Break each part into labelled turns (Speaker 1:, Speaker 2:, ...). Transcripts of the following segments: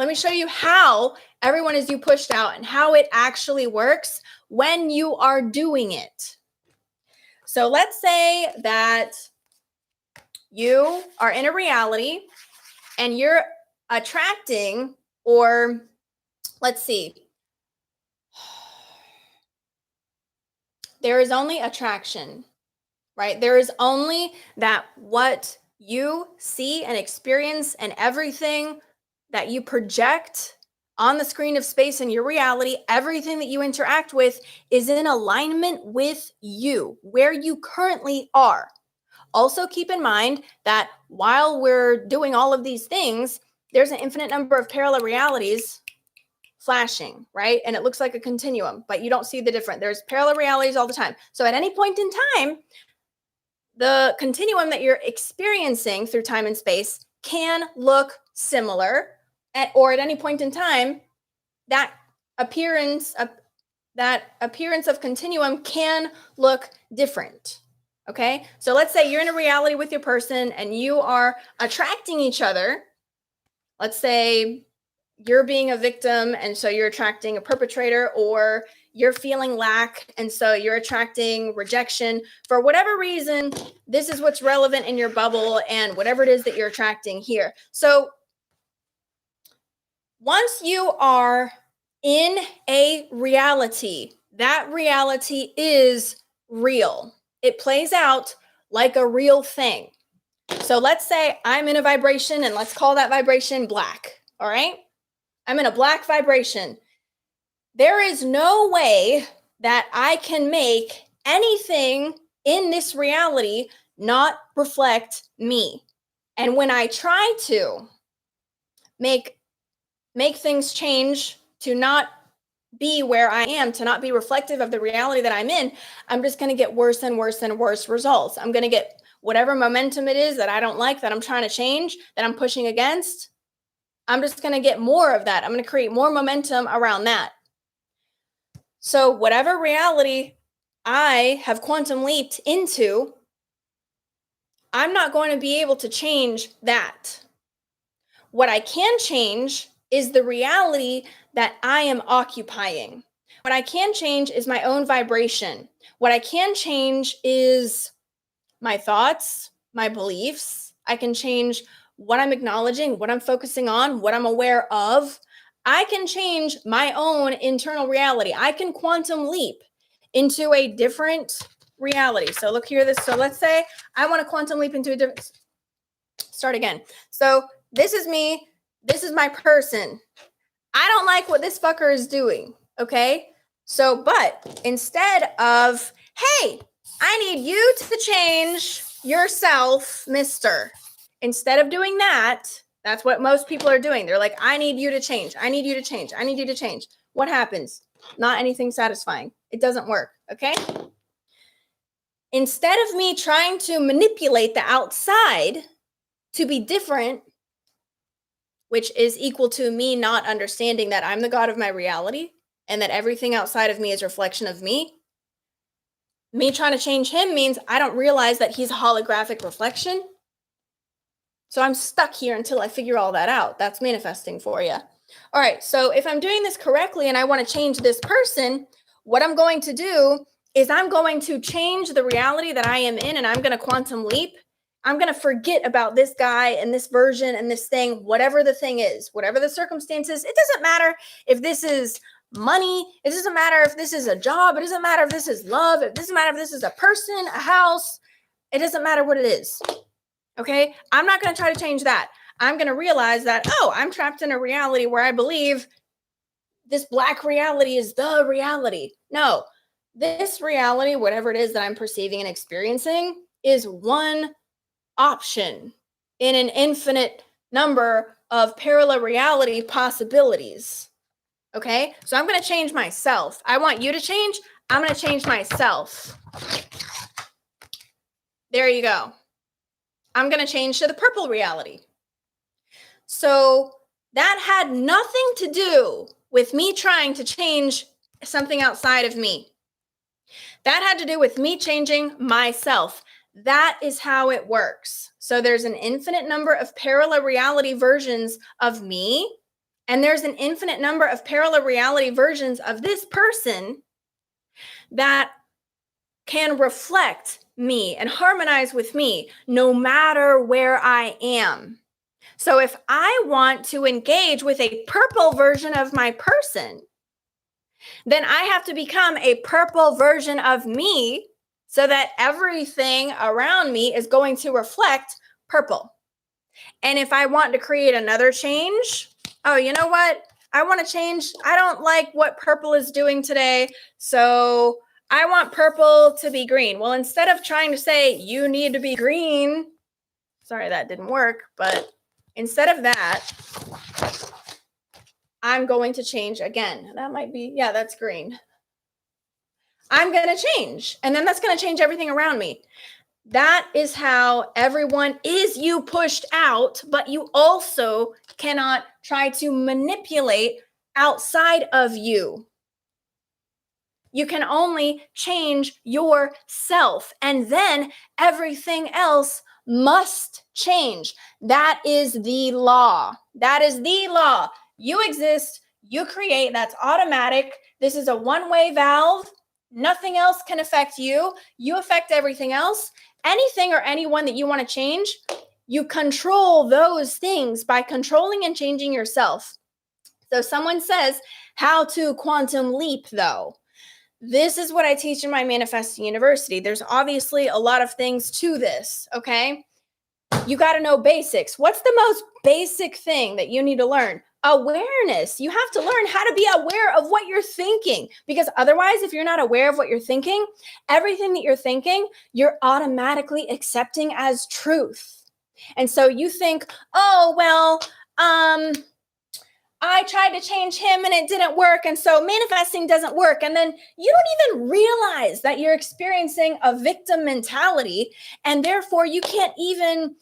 Speaker 1: Let me show you how everyone is you pushed out and how it actually works when you are doing it. So let's say that you are in a reality and you're attracting, or let's see, there is only attraction, right? There is only that what you see and experience and everything that you project on the screen of space in your reality, everything that you interact with is in alignment with you, where you currently are. Also, keep in mind that while we're doing all of these things, there's an infinite number of parallel realities flashing, right? And it looks like a continuum, but you don't see the difference. There's parallel realities all the time. So at any point in time, the continuum that you're experiencing through time and space can look similar, or at any point in time, that appearance of continuum can look different. Okay, so let's say you're in a reality with your person and you are attracting each other. Let's say you're being a victim and so you're attracting a perpetrator, or you're feeling lack and so you're attracting rejection. For whatever reason, this is what's relevant in your bubble and whatever it is that you're attracting here. So once you are in a reality, that reality is real. It plays out like a real thing. So let's say I'm in a vibration, and let's call that vibration black. All right? I'm in a black vibration. There is no way that I can make anything in this reality not reflect me. And when I try to make things change to not be where I am, to not be reflective of the reality that I'm in, I'm just going to get worse and worse and worse results. I'm going to get whatever momentum it is that I don't like, that I'm trying to change, that I'm pushing against. I'm just going to get more of that. I'm going to create more momentum around that. So whatever reality I have quantum leaped into, I'm not going to be able to change that. What I can change is the reality that I am occupying. What I can change is my own vibration. What I can change is my thoughts, my beliefs. I can change what I'm acknowledging, what I'm focusing on, what I'm aware of. I can change my own internal reality. I can quantum leap into a different reality. So look here, so let's say I want to quantum leap into a different, start again. So this is me, this is my person. I don't like what this fucker is doing, okay? So, but instead of, hey, I need you to change yourself, mister. Instead of doing that, that's what most people are doing. They're like, I need you to change. I need you to change. I need you to change. What happens? Not anything satisfying. It doesn't work, okay? Instead of me trying to manipulate the outside to be different, which is equal to me not understanding that I'm the God of my reality and that everything outside of me is a reflection of me. Me trying to change him means I don't realize that he's a holographic reflection. So I'm stuck here until I figure all that out. That's manifesting for you. All right, so if I'm doing this correctly and I want to change this person, what I'm going to do is I'm going to change the reality that I am in, and I'm going to quantum leap. I'm going to forget about this guy and this version and this thing, whatever the thing is, whatever the circumstances. It doesn't matter if this is money. It doesn't matter if this is a job. It doesn't matter if this is love. It doesn't matter if this is a person, a house. It doesn't matter what it is. Okay? I'm not going to try to change that. I'm going to realize that, oh, I'm trapped in a reality where I believe this black reality is the reality. No, this reality, whatever it is that I'm perceiving and experiencing, is one option in an infinite number of parallel reality possibilities. Okay, so I'm going to change myself. I want you to change. I'm going to change myself. There you go. I'm going to change to the purple reality. So that had nothing to do with me trying to change something outside of me. That had to do with me changing myself. That is how it works. So there's an infinite number of parallel reality versions of me, And there's an infinite number of parallel reality versions of this person that can reflect me and harmonize with me no matter where I am. So if I want to engage with a purple version of my person, then I have to become a purple version of me so that everything around me is going to reflect purple. And if I want to create another change, oh, you know what? I want to change. I don't like what purple is doing today. So I want purple to be green. Well, instead of trying to say you need to be green, sorry, that didn't work. But instead of that, I'm going to change again. That might be, yeah, that's green. I'm going to change. And then that's going to change everything around me. That is how everyone is you pushed out, but you also cannot try to manipulate outside of you. You can only change yourself, and then everything else must change. That is the law. That is the law. You exist, you create, that's automatic. This is a one-way valve. Nothing else can affect you. You affect everything else. Anything or anyone that you want to change, you control those things by controlling and changing yourself. So someone says, how to quantum leap, though. This is what I teach in my Manifesting University. There's obviously a lot of things to this, okay? You got to know basics. What's the most basic thing that you need to learn? Awareness. You have to learn how to be aware of what you're thinking, because otherwise, if you're not aware of what you're thinking, everything that you're thinking, you're automatically accepting as truth. And so you think, oh, well, I tried to change him and it didn't work. And so manifesting doesn't work. And then you don't even realize that you're experiencing a victim mentality. And therefore you can't even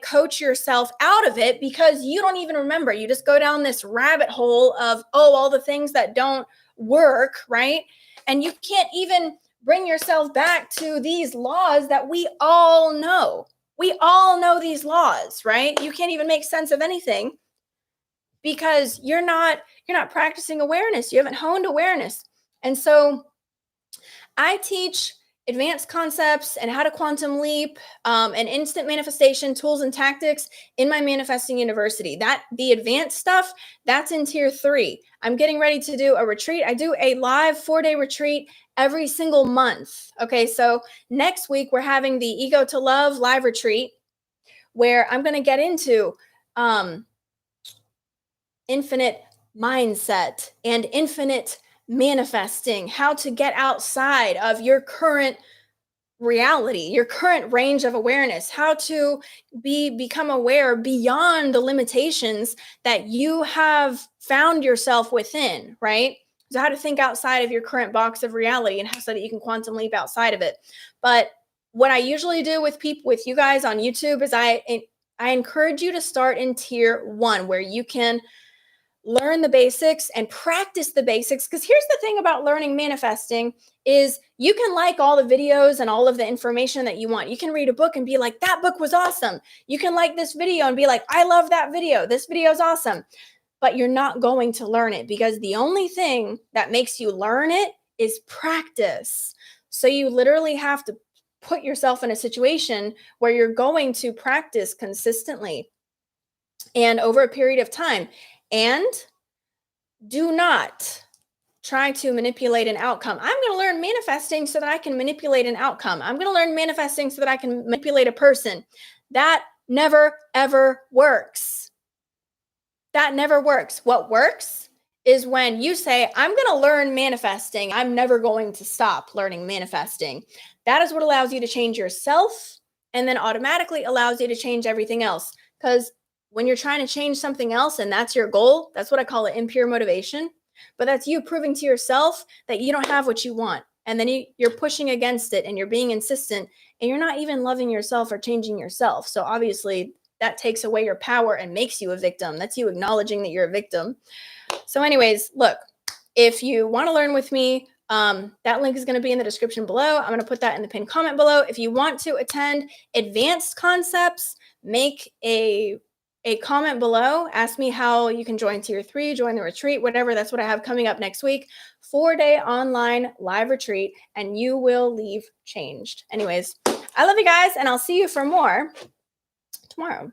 Speaker 1: coach yourself out of it, because you don't even remember. You just go down this rabbit hole of, all the things that don't work, right? And you can't even bring yourself back to these laws that we all know. We all know these laws, right? You can't even make sense of anything, because you're not practicing awareness. You haven't honed awareness. And so I teach advanced concepts and how to quantum leap and instant manifestation tools and tactics in my Manifesting University. That the advanced stuff, that's in tier 3. I'm getting ready to do a retreat. I do a live 4-day retreat every single month. Okay, so next week we're having the Ego to Love live retreat, where I'm going to get into infinite mindset and infinite manifesting, how to get outside of your current reality, your current range of awareness, how to become aware beyond the limitations that you have found yourself within, right? So how to think outside of your current box of reality, and so that you can quantum leap outside of it. But what I usually do with you guys on YouTube is I encourage you to start in tier 1, where you can learn the basics and practice the basics. Because here's the thing about learning manifesting is you can like all the videos and all of the information that you want. You can read a book and be like, that book was awesome. You can like this video and be like, I love that video. This video is awesome. But you're not going to learn it, because the only thing that makes you learn it is practice. So you literally have to put yourself in a situation where you're going to practice consistently and over a period of time. And do not try to manipulate an outcome. I'm going to learn manifesting so that I can manipulate an outcome. I'm going to learn manifesting so that I can manipulate a person. That never, ever works. That never works. What works is when you say, I'm going to learn manifesting. I'm never going to stop learning manifesting. That is what allows you to change yourself, and then automatically allows you to change everything else. Because when you're trying to change something else and that's your goal, that's what I call it, impure motivation. But that's you proving to yourself that you don't have what you want. And then you're pushing against it and you're being insistent, and you're not even loving yourself or changing yourself. So obviously that takes away your power and makes you a victim. That's you acknowledging that you're a victim. So anyways, look, if you want to learn with me, that link is going to be in the description below. I'm going to put that in the pinned comment below. If you want to attend advanced concepts, make a a comment below. Ask me how you can join tier 3, join the retreat, whatever. That's what I have coming up next week. 4-day online live retreat, and you will leave changed. Anyways, I love you guys, and I'll see you for more tomorrow.